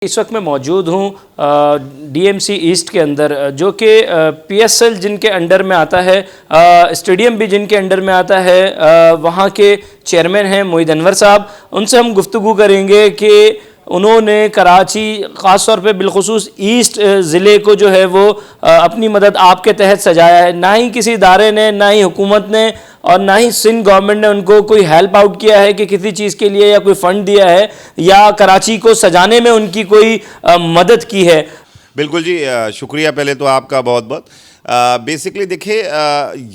اس وقت میں موجود ہوں ڈی ایم سی ایسٹ کے اندر، جو کہ پی ایس ایل جن کے انڈر میں آتا ہے، اسٹیڈیم بھی جن کے انڈر میں آتا ہے، وہاں کے چیئرمین ہیں معید انور صاحب. ان سے ہم گفتگو کریں گے کہ انہوں نے کراچی خاص طور پہ بالخصوص ایسٹ ضلع کو جو ہے وہ اپنی مدد آپ کے تحت سجایا ہے. نہ ہی کسی ادارے نے، نہ ہی حکومت نے اور نہ ہی سندھ گورنمنٹ نے ان کو کوئی ہیلپ آؤٹ کیا ہے کہ کسی چیز کے لیے یا کوئی فنڈ دیا ہے یا کراچی کو سجانے میں ان کی کوئی مدد کی ہے. بالکل جی، شکریہ پہلے تو آپ کا بہت بہت. بیسکلی دیکھیں،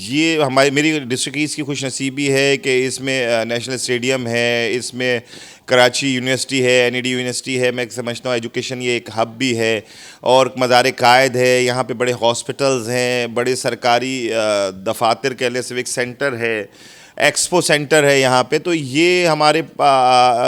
یہ میری ڈسٹرکٹ ایسٹ کی خوش نصیبی ہے کہ اس میں نیشنل اسٹیڈیم ہے، اس میں کراچی یونیورسٹی ہے، این ای ڈی یونیورسٹی ہے. میں سمجھتا ہوں ایجوکیشن یہ ایک ہب بھی ہے، اور مزار قائد ہے. یہاں پہ بڑے ہاسپٹلز ہیں، بڑے سرکاری دفاتر کہہ لیں، سوک سینٹر ہے، ایکسپو سینٹر ہے یہاں پہ. تو یہ ہمارے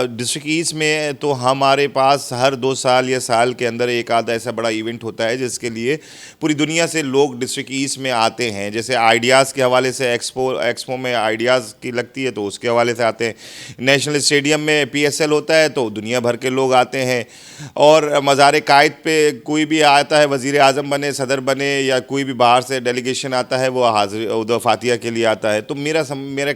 ڈسٹرکٹ ایسٹ میں تو ہمارے پاس ہر 2 سال یا سال کے اندر ایک آدھا ایسا بڑا ایونٹ ہوتا ہے جس کے لیے پوری دنیا سے لوگ ڈسٹرکٹ ایسٹ میں آتے ہیں. جیسے آئیڈیاز کے حوالے سے ایکسپو میں آئیڈیاز کی لگتی ہے تو اس کے حوالے سے آتے ہیں. نیشنل اسٹیڈیم میں پی ایس ایل ہوتا ہے تو دنیا بھر کے لوگ آتے ہیں. اور مزار قائد پہ کوئی بھی آتا ہے، وزیر اعظم بنے، صدر بنے، یا کوئی بھی باہر سے ڈیلیگیشن آتا ہے، وہ حاضر فاتحہ کے لیے آتا ہے. تو میرا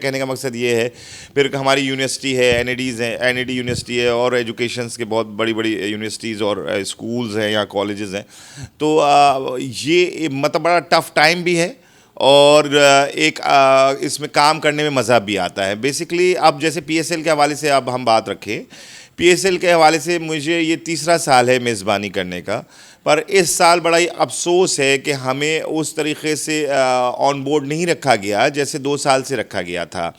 کہنے کا مقصد یہ ہے. پھر ہماری یونیورسٹی ہے، این ای ڈی یونیورسٹی ہے، اور ایجوکیشنس کے بہت بڑی بڑی یونیورسٹیز اور اسکولز ہیں یا کالجز ہیں. تو یہ مطلب بڑا ٹف ٹائم بھی ہے، اور ایک اس میں کام کرنے میں مزہ بھی آتا ہے. بیسکلی اب جیسے پی ایس ایل کے حوالے سے اب ہم بات رکھیں، پی ایس ایل کے حوالے سے مجھے یہ تیسرا سال ہے میزبانی کرنے کا. پر اس سال بڑا ہی افسوس ہے کہ ہمیں اس طریقے سے آن بورڈ نہیں رکھا گیا جیسے 2 سال سے رکھا گیا تھا.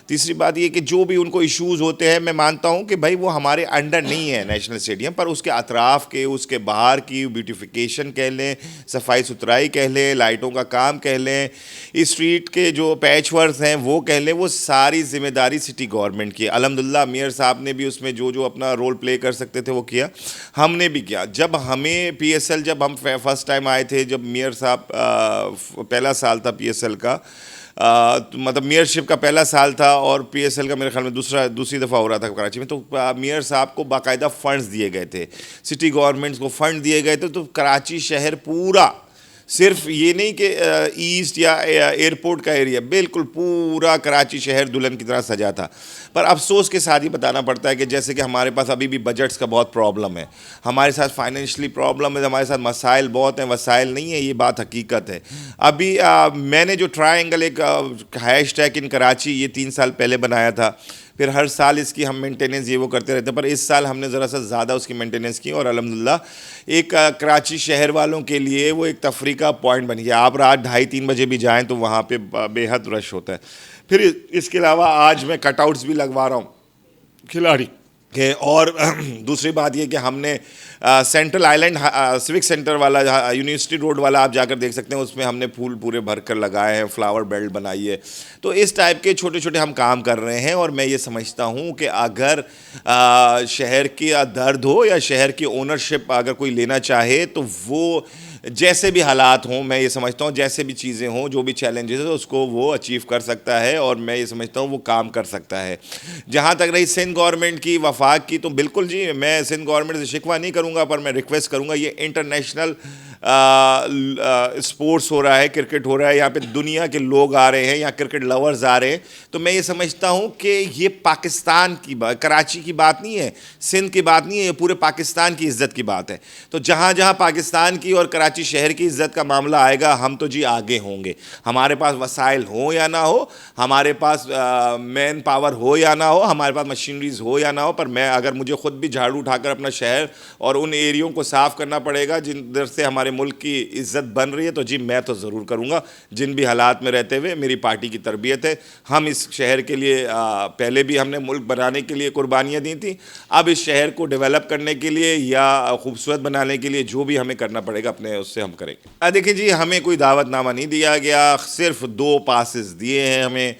تیسری بات یہ کہ جو بھی ان کو ایشوز ہوتے ہیں، میں مانتا ہوں کہ بھائی وہ ہمارے انڈر نہیں ہے نیشنل اسٹیڈیم، پر اس کے اطراف کے، اس کے باہر کی بیوٹیفیکیشن کہہ لیں، صفائی ستھرائی کہہ لیں، لائٹوں کا کام کہہ لیں، اسٹریٹ کے جو پیچ ورکس ہیں وہ کہہ لیں، وہ ساری ذمہ داری سٹی گورنمنٹ کی. الحمدللہ میئر صاحب نے بھی اس میں جو اپنا رول پلے کر سکتے تھے وہ کیا، ہم نے بھی کیا. جب ہمیں پی ایس ایل، جب ہم فرسٹ ٹائم آئے تھے، جب میئر صاحب پہلا سال تھا پی ایس ایل کا، مطلب میئر شپ کا پہلا سال تھا، اور پی ایس ایل کا میرے خیال میں دوسری دفعہ ہو رہا تھا کراچی میں. تو میئر صاحب کو باقاعدہ فنڈز دیے گئے تھے، سٹی گورنمنٹس کو فنڈ دیے گئے تھے. تو کراچی شہر پورا، صرف یہ نہیں کہ ایسٹ یا ایئرپورٹ کا ایریا، بالکل پورا کراچی شہر دلہن کی طرح سجا تھا. پر افسوس کے ساتھ یہ بتانا پڑتا ہے کہ جیسے کہ ہمارے پاس ابھی بھی بجٹس کا بہت پرابلم ہے، ہمارے ساتھ فائنینشلی پرابلم ہے، ہمارے ساتھ مسائل بہت ہیں. وسائل نہیں ہے، یہ بات حقیقت ہے. ابھی میں نے جو ٹرائنگل، ایک ہیش ٹیگ ان کراچی، یہ 3 سال پہلے بنایا تھا. پھر ہر سال اس کی ہم مینٹیننس یہ وہ کرتے رہتے ہیں، پر اس سال ہم نے ذرا سا زیادہ اس کی مینٹیننس کی، اور الحمدللہ ایک کراچی شہر والوں کے لیے وہ ایک تفریح کا پوائنٹ بن گیا. آپ رات 2:30-3 بجے بھی جائیں تو وہاں پہ بے حد رش ہوتا ہے. پھر اس کے علاوہ آج میں کٹ آؤٹس بھی لگوا رہا ہوں کھلاڑی کے. اور دوسری بات یہ کہ ہم نے سینٹرل آئلینڈ سوک سینٹر والا، یونیورسٹی روڈ والا، آپ جا کر دیکھ سکتے ہیں، اس میں ہم نے پھول پورے بھر کر لگائے ہیں، فلاور بیلٹ بنائی ہے. تو اس ٹائپ کے چھوٹے چھوٹے ہم کام کر رہے ہیں. اور میں یہ سمجھتا ہوں کہ اگر شہر کی درد ہو یا شہر کی اونرشپ اگر کوئی لینا چاہے، تو وہ جیسے بھی حالات ہوں، میں یہ سمجھتا ہوں جیسے بھی چیزیں ہوں، جو بھی چیلنجز ہیں، اس کو وہ اچیو کر سکتا ہے. اور میں یہ سمجھتا ہوں وہ کام کر سکتا ہے. جہاں تک رہی سندھ گورنمنٹ کی، وفاق کی، تو بالکل جی، میں سندھ گورنمنٹ سے شکوہ نہیں کروں گا، پر میں ریکویسٹ کروں گا. یہ انٹرنیشنل اسپورٹس ہو رہا ہے، کرکٹ ہو رہا ہے، یہاں پہ دنیا کے لوگ آ رہے ہیں، یہاں کرکٹ لورز آ رہے ہیں. تو میں یہ سمجھتا ہوں کہ یہ پاکستان کی بات، کراچی کی بات نہیں ہے، سندھ کی بات نہیں ہے، یہ پورے پاکستان کی عزت کی بات ہے. تو جہاں جہاں پاکستان کی اور کراچی شہر کی عزت کا معاملہ آئے گا، ہم تو جی آگے ہوں گے. ہمارے پاس وسائل ہوں یا نہ ہو، ہمارے پاس مین پاور ہو یا نہ ہو، ہمارے پاس مشینریز ہو یا نہ ہو، پر میں اگر مجھے خود بھی جھاڑو اٹھا کر اپنا شہر اور ان ایریوں کو صاف کرنا پڑے گا جن در سے ہمارے ملک کی عزت بن رہی ہے، تو جی میں تو ضرور کروں گا. جن بھی حالات میں رہتے ہوئے میری پارٹی کی تربیت ہے. ہم اس شہر کے لیے پہلے بھی ہم نے ملک بنانے کے لیے قربانیاں دی تھیں. اب اس شہر کو ڈیولپ کرنے کے لیے یا خوبصورت بنانے کے لیے جو بھی ہمیں کرنا پڑے گا، اپنے اس سے ہم کریں گے. دیکھیں جی، ہمیں کوئی دعوت نامہ نہیں دیا گیا، صرف 2 پاسز دیے ہیں ہمیں.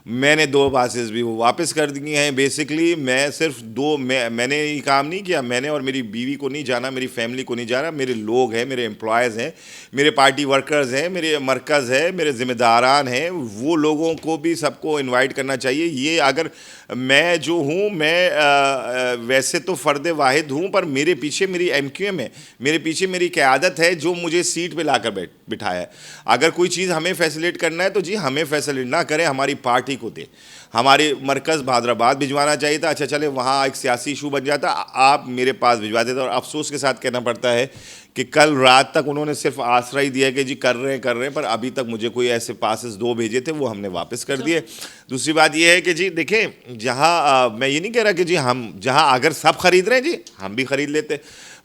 میں نے 2 پاسز بھی وہ واپس کر دیے ہیں. بیسکلی میں صرف 2 میں نے یہ کام نہیں کیا, میں نے اور میری بیوی کو نہیں جانا, میری فیملی کو نہیں جانا, میرے لوگ ہیں, میرے امپلائز ہیں, میرے پارٹی ورکرز ہیں, میرے مرکز ہے, میرے ذمہ داران ہیں, وہ لوگوں کو بھی سب کو انوائٹ کرنا چاہیے. یہ اگر میں جو ہوں, میں ویسے تو فرد واحد ہوں, پر میرے پیچھے میری ایم کیو ایم ہے, میرے پیچھے میری قیادت ہے جو مجھے سیٹ پہ لا کر بٹھایا ہے. اگر کوئی چیز ہمیں فیسلیٹ کرنا ہے تو جی ہمیں فیسلیٹ نہ کریں, ہماری پارٹی کو دے. ہمارے مرکز بہادرآباد بھجوانا چاہیے تھا, اچھا چلے وہاں ایک سیاسی ایشو بن جاتا, آپ میرے پاس بھجوا دیتے. اور افسوس کے ساتھ کہنا پڑتا ہے کہ کل رات تک انہوں نے صرف آسرا ہی دیا کہ جی کر رہے ہیں, پر ابھی تک مجھے کوئی ایسے پاسز 2 بھیجے تھے وہ ہم نے واپس کر دیے. دوسری بات یہ ہے کہ جی دیکھیں, جہاں میں یہ نہیں کہہ رہا کہ جی ہم جہاں اگر سب خرید رہے ہیں جی ہم بھی خرید لیتے,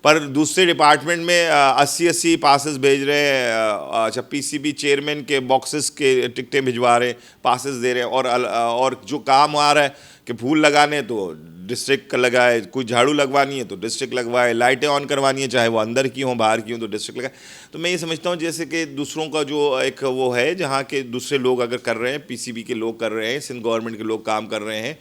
پر دوسرے ڈپارٹمنٹ میں 80 پاسز بھیج رہے ہیں. اچھا پی سی بی چیئرمین کے باکسز کے ٹکٹیں بھجوا رہے ہیں, پاسز دے رہے ہیں, اور جو کام آ رہا ہے کہ پھول لگانے تو ڈسٹرکٹ کا لگائے, کوئی جھاڑو لگوانی ہے تو ڈسٹرکٹ لگوائے, لائٹیں آن کروانی ہے چاہے وہ اندر کی ہوں باہر کی ہوں تو ڈسٹرکٹ لگائے. تو میں یہ سمجھتا ہوں جیسے کہ دوسروں کا جو ایک وہ ہے جہاں کے دوسرے لوگ اگر کر رہے ہیں, پی سی بی کے لوگ کر رہے ہیں, سندھ گورنمنٹ کے لوگ کام کر رہے ہیں,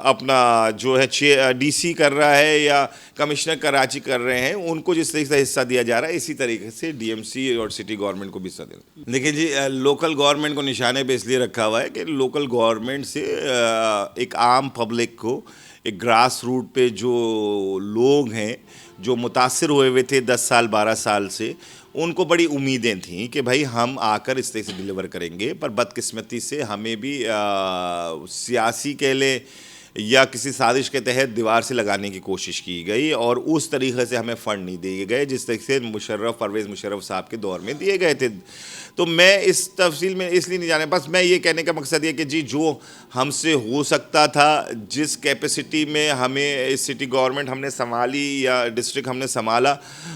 اپنا جو ہے ڈی سی کر رہا ہے یا کمشنر کراچی کر رہے ہیں, ان کو جس طریقے سے حصہ دیا جا رہا ہے اسی طریقے سے ڈی ایم سی اور سٹی گورنمنٹ کو بھی حصہ دینا. دیکھیں جی لوکل گورنمنٹ کو نشانے پہ اس لیے رکھا ہوا ہے کہ لوکل گورنمنٹ سے ایک عام پبلک کو, ایک گراس روٹ پہ جو لوگ ہیں جو متاثر ہوئے تھے 10 سال 12 سال سے, ان کو بڑی امیدیں تھیں کہ بھائی ہم آ کر اس طرح سے ڈیلیور کریں گے. پر بدقسمتی سے ہمیں بھی سیاسی کہہ لیں یا کسی سازش کے تحت دیوار سے لگانے کی کوشش کی گئی, اور اس طریقے سے ہمیں فنڈ نہیں دیے گئے جس طریقے سے پرویز مشرف صاحب کے دور میں دیے گئے تھے. تو میں اس تفصیل میں اس لیے نہیں جانا, بس میں یہ کہنے کا مقصد یہ کہ جی جو ہم سے ہو سکتا تھا, جس کیپیسٹی میں ہمیں سٹی گورنمنٹ ہم نے سنبھالی یا ڈسٹرکٹ ہم نے سنبھالا,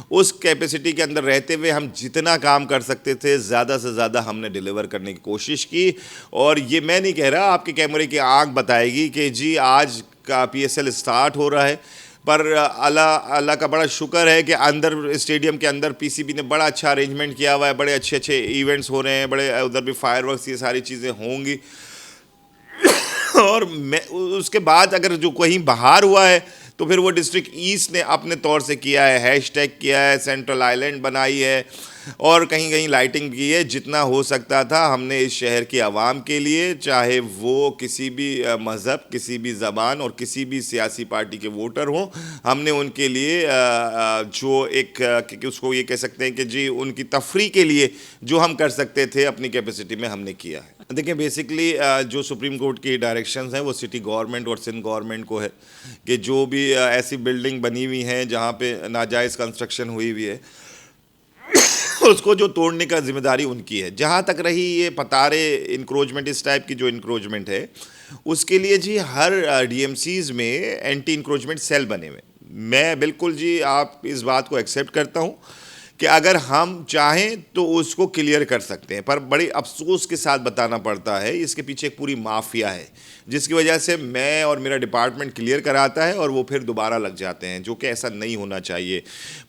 اس کیپیسٹی کے اندر رہتے ہوئے ہم جتنا کام کر سکتے تھے زیادہ سے زیادہ ہم نے ڈیلیور کرنے کی کوشش کی. اور یہ میں نہیں کہہ رہا, آپ کے کیمرے کی آنکھ بتائے گی کہ جی آج کا پی ایس ایل اسٹارٹ ہو رہا ہے, پر اللہ کا بڑا شکر ہے کہ اندر اسٹیڈیم کے اندر پی سی بی نے بڑا اچھا ارینجمنٹ کیا ہوا ہے, بڑے اچھے ایونٹس ہو رہے ہیں, بڑے ادھر بھی فائر ورکس یہ ساری چیزیں ہوں گی. اور میں اس کے بعد اگر جو کہیں باہر ہوا ہے تو پھر وہ ڈسٹرکٹ ایسٹ نے اپنے طور سے کیا ہے, ہیش ٹیگ کیا ہے, سینٹرل آئلینڈ بنائی ہے, اور کہیں کہیں لائٹنگ کی ہے. جتنا ہو سکتا تھا ہم نے اس شہر کی عوام کے لیے, چاہے وہ کسی بھی مذہب, کسی بھی زبان اور کسی بھی سیاسی پارٹی کے ووٹر ہوں, ہم نے ان کے لیے جو ایک اس کو یہ کہہ سکتے ہیں کہ جی ان کی تفریح کے لیے جو ہم کر سکتے تھے اپنی کیپیسٹی میں ہم نے کیا ہے. دیکھیں بیسکلی جو سپریم کورٹ کی ڈائریکشنز ہیں وہ سٹی گورنمنٹ اور سندھ گورنمنٹ کو ہے کہ جو بھی ایسی بلڈنگ بنی ہوئی ہیں جہاں پہ ناجائز کنسٹرکشن ہوئی ہوئی ہے, اس کو جو توڑنے کا ذمہ داری ان کی ہے. جہاں تک رہی یہ پتارے انکروچمنٹ, اس ٹائپ کی جو انکروچمنٹ ہے, اس کے لیے جی ہر ڈی ایم سیز میں اینٹی انکروچمنٹ سیل بنے ہوئے. میں بالکل جی آپ اس بات کو ایکسیپٹ کرتا ہوں کہ اگر ہم چاہیں تو اس کو کلیئر کر سکتے ہیں, پر بڑی افسوس کے ساتھ بتانا پڑتا ہے اس کے پیچھے ایک پوری مافیا ہے جس کی وجہ سے میں اور میرا ڈپارٹمنٹ کلیئر کراتا ہے اور وہ پھر دوبارہ لگ جاتے ہیں, جو کہ ایسا نہیں ہونا چاہیے.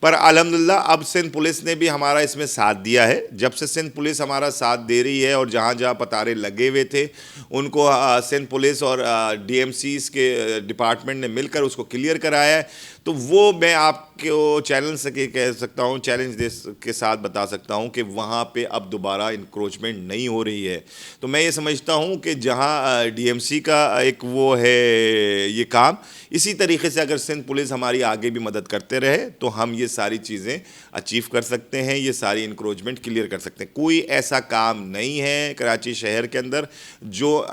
پر الحمدللہ اب سندھ پولیس نے بھی ہمارا اس میں ساتھ دیا ہے. جب سے سندھ پولیس ہمارا ساتھ دے رہی ہے اور جہاں جہاں پتارے لگے ہوئے تھے ان کو سندھ پولیس اور ڈی ایم سیز کے ڈپارٹمنٹ نے مل کر اس کو کلیئر کرایا ہے, تو وہ میں آپ کو چیلنج سے کہہ سکتا ہوں, چیلنج کے ساتھ بتا سکتا ہوں کہ وہاں پہ اب دوبارہ انکروچمنٹ نہیں ہو رہی ہے. تو میں یہ سمجھتا ہوں کہ جہاں ڈی ایم سی کا ایک وہ ہے یہ کام, اسی طریقے سے اگر سندھ پولیس ہماری آگے بھی مدد کرتے رہے تو ہم یہ ساری چیزیں اچیو کر سکتے ہیں, یہ ساری انکروچمنٹ کلیئر کر سکتے ہیں. کوئی ایسا کام نہیں ہے کراچی شہر کے اندر جو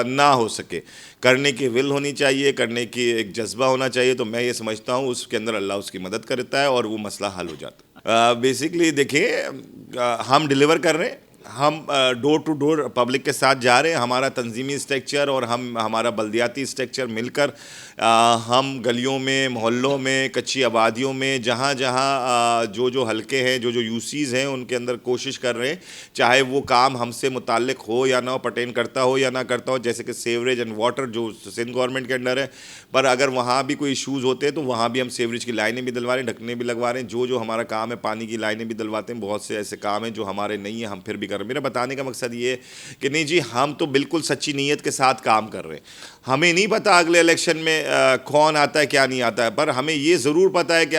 نہ ہو سکے. کرنے کی ول ہونی چاہیے, کرنے کی ایک جذبہ ہونا چاہیے. تو میں یہ سمجھتا ہوں اس کے اندر اللہ اس کی مدد کرتا ہے اور وہ مسئلہ حل ہو جاتا ہے. بیسکلی دیکھیں ہم ڈیلیور کر رہے ہیں, ہم ڈور ٹو ڈور پبلک کے ساتھ جا رہے ہیں. ہمارا تنظیمی اسٹرکچر اور ہمارا بلدیاتی اسٹرکچر مل کر ہم گلیوں میں, محلوں میں, کچی آبادیوں میں, جہاں جہاں جو حلقے ہیں, جو یوسیز ہیں, ان کے اندر کوشش کر رہے ہیں, چاہے وہ کام ہم سے متعلق ہو یا نہ ہو, پرٹین کرتا ہو یا نہ کرتا ہو. جیسے کہ سیوریج اینڈ واٹر جو سندھ گورنمنٹ کے انڈر ہے, پر اگر وہاں بھی کوئی ایشوز ہوتے ہیں تو وہاں بھی ہم سیوریج کی لائنیں بھی دلوا رہے ہیں, ڈھکنے بھی لگوا رہے ہیں. جو ہمارا کام ہے پانی کی لائنیں بھی دلواتے ہیں. بہت سے ایسے کام ہیں جو ہمارے نہیں ہیں, ہم پھر بھی کر رہے ہیں. میرا بتانے کا مقصد یہ ہے کہ نہیں جی ہم تو بالکل سچی نیت کے ساتھ کام کر رہے ہیں. ہمیں نہیں پتہ اگلے الیکشن میں کون آتا ہے کیا نہیں آتا ہے, پر ہمیں یہ ضرور پتہ ہے کہ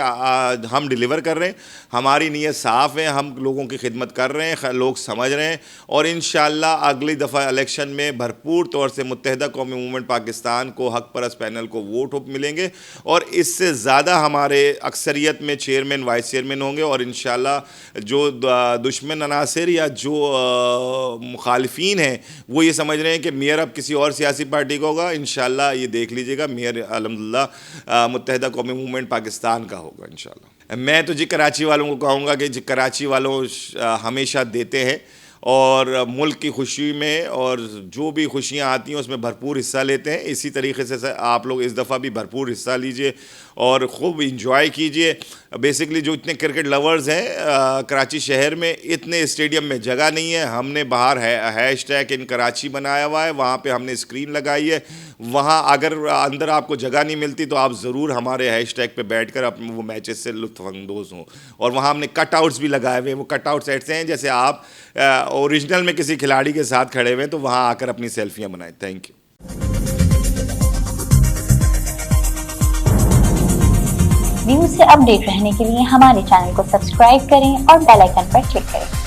ہم ڈیلیور کر رہے ہیں, ہماری نیت صاف ہے, ہم لوگوں کی خدمت کر رہے ہیں, لوگ سمجھ رہے ہیں, اور انشاءاللہ اگلی دفعہ الیکشن میں بھرپور طور سے متحدہ قومی موومنٹ پاکستان کو, حق پرست پینل کو ووٹ ملیں گے, اور اس سے زیادہ ہمارے اکثریت میں چیئرمین وائس چیئرمین ہوں گے. اور انشاءاللہ جو دشمن عناصر یا جو مخالفین ہیں وہ یہ سمجھ رہے ہیں کہ میئر اب کسی اور سیاسی پارٹی کا ہوگا, انشاءاللہ یہ دیکھ لیجئے گا میئر الحمدللہ متحدہ قومی موومنٹ پاکستان کا ہوگا انشاءاللہ. میں تو جی کراچی والوں کو کہوں گا کہ جی کراچی والوں ہمیشہ دیتے ہیں اور ملک کی خوشی میں اور جو بھی خوشیاں آتی ہیں اس میں بھرپور حصہ لیتے ہیں. اسی طریقے سے آپ لوگ اس دفعہ بھی بھرپور حصہ لیجئے اور خوب انجوائے کیجئے. بیسکلی جو اتنے کرکٹ لورز ہیں کراچی شہر میں, اتنے اسٹیڈیم میں جگہ نہیں ہے. ہم نے باہر ہیش ٹیگ ان کراچی بنایا ہوا ہے, وہاں پہ ہم نے اسکرین لگائی ہے. وہاں اگر اندر آپ کو جگہ نہیں ملتی تو آپ ضرور ہمارے ہیش ٹیگ پہ بیٹھ کر اپنے وہ میچز سے لطف اندوز ہوں. اور وہاں ہم نے کٹ آؤٹس بھی لگائے ہوئے ہیں. وہ کٹ آؤٹس ایسے ہیں جیسے آپ اوریجنل میں کسی کھلاڑی کے ساتھ کھڑے ہوئے ہیں, تو وہاں آ کر اپنی سیلفیاں بنائیں. Thank you. نیوز سے اپ ڈیٹ رہنے کے لیے ہمارے چینل کو سبسکرائب کریں اور بیل آئیکن پر کلک کریں.